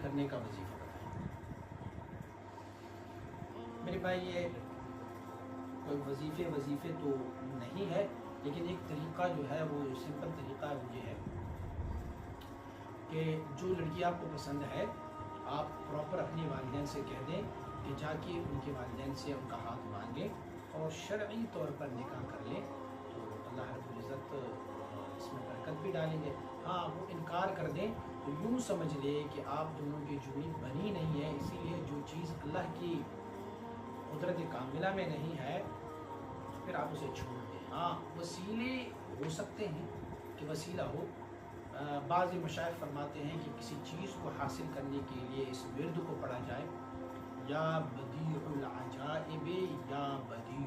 کرنے کا وظیفہ بتائیں۔ میرے بھائی یہ کوئی وظیفے تو نہیں ہے، لیکن ایک طریقہ جو ہے وہ سمپل طریقہ وہ یہ ہے کہ جو لڑکی آپ کو پسند ہے آپ پراپر اپنے والدین سے کہہ دیں کہ جا کے ان کے والدین سے ان کا ہاتھ مانگیں اور شرعی طور پر نکاح کر لیں، تو اللہ رب العزت اس میں برکت بھی ڈالیں گے۔ ہاں وہ انکار کر دیں تو یوں سمجھ لے کہ آپ دونوں کی جوڑی بنی نہیں ہے، اسی لیے جو چیز اللہ کی قدرت کاملہ میں نہیں ہے پھر آپ اسے چھوڑ دیں۔ ہاں وسیلے ہو سکتے ہیں کہ وسیلہ ہو، بعض مشائخ فرماتے ہیں کہ کسی چیز کو حاصل کرنے کے لیے اس ورد کو پڑھا جائے، یا بدیع العجائب یا بدیع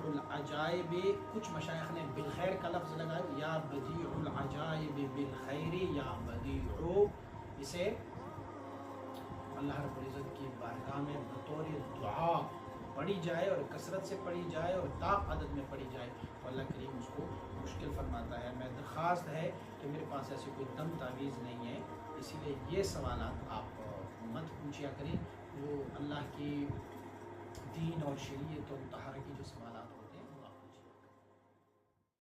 العجائب، کچھ مشائخ نے بالخیر کا لفظ لگایا، یا بدیع العجائب بالخیر یا بدیع، اسے اللہ رب العزت کی بارگاہ میں بطور دعا پڑھی جائے اور کثرت سے پڑھی جائے اور طاق عدد میں پڑھی جائے تو اللہ کریم اس کو مشکل فرماتا ہے۔ میں درخواست ہے کہ میرے پاس ایسی کوئی دم تعویذ نہیں ہے، اسی لیے یہ سوالات آپ مت پوچھیا کریں، جو اللہ کی دین اور شریعت اور طہارت کی جو سوالات